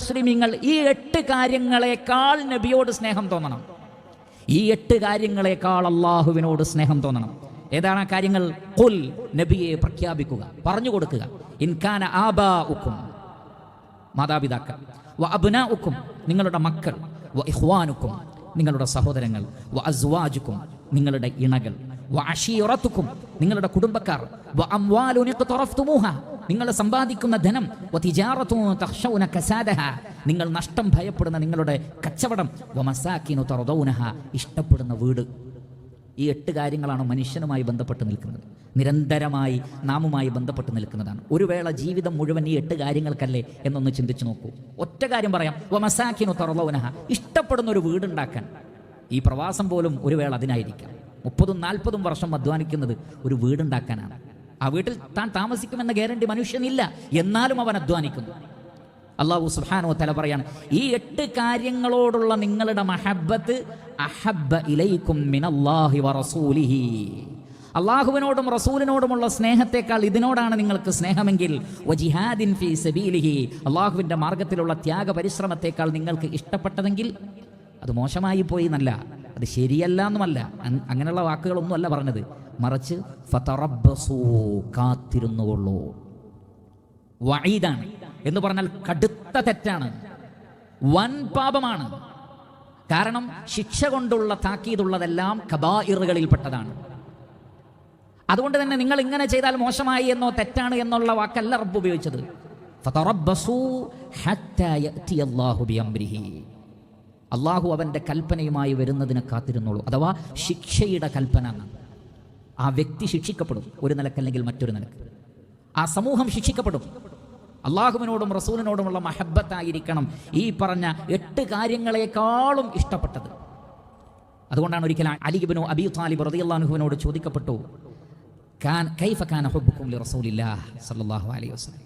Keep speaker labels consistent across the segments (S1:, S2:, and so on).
S1: മുസ്ലിമീങ്ങൾ, ഈ 8 കാര്യങ്ങളെക്കാൾ നബിയോട് സ്നേഹം തോന്നണം. ഈ 8 കാര്യങ്ങളെക്കാൾ അള്ളാഹുവിനോട് സ്നേഹം തോന്നണം. ഏതാണ് ആ കാര്യങ്ങൾ? ഖുൽ, നബിയെ പ്രഖ്യാപിക്കുക, പറഞ്ഞു കൊടുക്കുക. ഇൻകാന ആബാഉക്കും, മാതാപിതാക്കൾ, വ അബ്നാഉക്കും, നിങ്ങളുടെ മക്കൾ, വ ഇഖ്വാനുക്കും, നിങ്ങളുടെ സഹോദരങ്ങൾ, വ അസ്വാജുക്കും, നിങ്ങളുടെ ഇണകൾ, വ അശീറത്തുക്കും, നിങ്ങളുടെ കുടുംബക്കാർ, വ അംവാലുൻ ഇഖ്തറഫ്തുമൂഹ, നിങ്ങൾ സമ്പാദിക്കുന്ന ധനം, വ തിജാറത്തുൻ തഖ്ശൗന കസാദഹ, നിങ്ങൾ നഷ്ടം ഭയപ്പെടുന്ന നിങ്ങളുടെ കച്ചവടം, വ മസാകിനു തർദൗനഹ, ഇഷ്ടപ്പെടുന്ന വീട്. ഈ 8 കാര്യങ്ങളാണ് മനുഷ്യനുമായി ബന്ധപ്പെട്ട് നിൽക്കുന്നത്, നിരന്തരമായി നാമുമായി ബന്ധപ്പെട്ട് നിൽക്കുന്നതാണ്. ഒരു വേള ജീവിതം മുഴുവൻ ഈ 8 കാര്യങ്ങൾക്കല്ലേ എന്നൊന്ന് ചിന്തിച്ചു നോക്കൂ. ഒറ്റ കാര്യം പറയാം, വ മസാകിനു തർദൗനഹ, ഇഷ്ടപ്പെടുന്ന ഒരു വീടുണ്ടാക്കാൻ. ഈ പ്രവാസം പോലും ഒരു വേള അതിനായിരിക്കാം. 30-40 വർഷം അധ്വാനിക്കുന്നത് ഒരു വീടുണ്ടാക്കാനാണ്. ആ വീട്ടിൽ താൻ താമസിക്കുമെന്ന ഗ്യാരണ്ടി മനുഷ്യനില്ല, എന്നാലും അവൻ അധ്വാനിക്കുന്നു. അല്ലാഹു സുബ്ഹാനഹു വ തആല പറയാണ്, ഈ 8 കാര്യങ്ങളോടുള്ള നിങ്ങളുടെ മഹബ്ബത്ത് അഹബ്ബ ഇലൈക്കും മിനല്ലാഹി വ റസൂലിഹി, അള്ളാഹുവിനോടും റസൂലിനോടുമുള്ള സ്നേഹത്തെക്കാൾ ഇതിനോടാണ് നിങ്ങൾക്ക് സ്നേഹമെങ്കിൽ, വജിഹാദിൻ ഫീ സബീലിഹി, അള്ളാഹുവിൻ്റെ മാർഗത്തിലുള്ള ത്യാഗ പരിശ്രമത്തെക്കാൾ നിങ്ങൾക്ക് ഇഷ്ടപ്പെട്ടതെങ്കിൽ, അത് മോശമായി പോയി എന്നല്ല, അത് ശരിയല്ല എന്നുമല്ല, അങ്ങനെയുള്ള വാക്കുകളൊന്നും അല്ല പറഞ്ഞത്, മറിച്ച് ഫതറബ്ബസൂ, കാത്തിരുന്നുകൊള്ളൂ. വഈദാണ് എന്ന് പറഞ്ഞാൽ കടുത്ത തെറ്റാണ്, വൻ പാപമാണ്. കാരണം ശിക്ഷ കൊണ്ടുള്ള താക്കീതുള്ളതെല്ലാം കബായിറുകളിൽപ്പെട്ടതാണ്. അതുകൊണ്ട് തന്നെ നിങ്ങൾ ഇങ്ങനെ ചെയ്താൽ മോശമായി എന്നോ തെറ്റാണ് എന്നുള്ള വാക്കല്ല റബ്ബ് ഉപയോഗിച്ചത്. ഫതറബ്ബസൂ ഹത്താ യഅതിയല്ലാഹു ബിഅംരിഹി, അള്ളാഹു അവൻ്റെ കൽപ്പനയുമായി വരുന്നതിനെ കാത്തിരുന്നുള്ളൂ. അഥവാ ശിക്ഷയുടെ കൽപ്പന. ആ വ്യക്തി ശിക്ഷിക്കപ്പെടും, ഒരു നിലക്കല്ലെങ്കിൽ മറ്റൊരു നിലക്ക്. ആ സമൂഹം ശിക്ഷിക്കപ്പെടും. അള്ളാഹുവിനോടും റസൂലിനോടുമുള്ള മഹബ്ബത്തായിരിക്കണം ഈ പറഞ്ഞ 8 കാര്യങ്ങളെക്കാളും ഇഷ്ടപ്പെട്ടത്. അതുകൊണ്ടാണ് ഒരിക്കൽ അലി ഇബ്നു അബീ ത്വാലിബ് റളിയല്ലാഹു അൻഹുവിനോട് ചോദിക്കപ്പെട്ടു, കൈഫ കാന ഹുബ്ബുക്കും ലിറസൂലില്ലാഹി സ്വല്ലല്ലാഹു അലൈഹി വസല്ലം,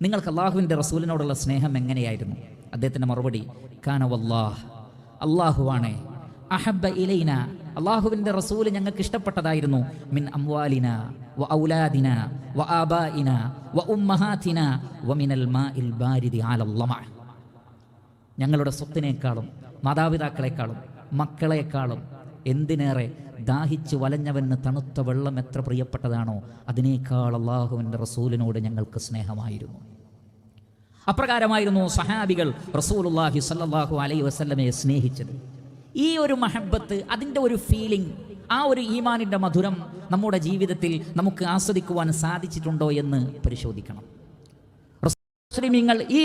S1: നിങ്ങൾക്ക് അള്ളാഹുവിൻ്റെ റസൂലിനോടുള്ള സ്നേഹം എങ്ങനെയായിരുന്നു? അദ്ദേഹത്തിൻ്റെ മറുപടി, കാന വല്ലാഹ്, അള്ളാഹുവാണേ, അഹബ്ബ ഇലൈന, അള്ളാഹുവിൻ്റെ റസൂല് ഞങ്ങൾക്ക് ഇഷ്ടപ്പെട്ടതായിരുന്നു, മിൻ അംവാലിന വ ഔലാദിന വ ആബാഇന വ ഉമ്മഹാതിന വ മിനൽ മാഇൽ ബാരിദി അലൽ ലമഅ, ഞങ്ങളുടെ സ്വത്തിനേക്കാളും മാതാപിതാക്കളെക്കാളും മക്കളെക്കാളും എന്തിനേറെ ദാഹിച്ച് വലഞ്ഞവന് തണുത്ത വെള്ളം എത്ര പ്രിയപ്പെട്ടതാണോ അതിനേക്കാൾ അള്ളാഹുവിൻ്റെ റസൂലിനോട് ഞങ്ങൾക്ക് സ്നേഹമായിരുന്നു. അപ്രകാരമായിരുന്നു സഹാബികൾ റസൂലുള്ളാഹി സ്വല്ലല്ലാഹു അലൈഹി വസല്ലമയെ സ്നേഹിച്ചത്. ഈ ഒരു മഹബ്ബത്ത്, അതിൻ്റെ ഒരു ഫീലിംഗ്, ആ ഒരു ഈമാനിൻ്റെ മധുരം നമ്മുടെ ജീവിതത്തിൽ നമുക്ക് ആസ്വദിക്കുവാൻ സാധിച്ചിട്ടുണ്ടോ എന്ന് പരിശോധിക്കണം. മുസ്ലിമീങ്ങൾ ഈ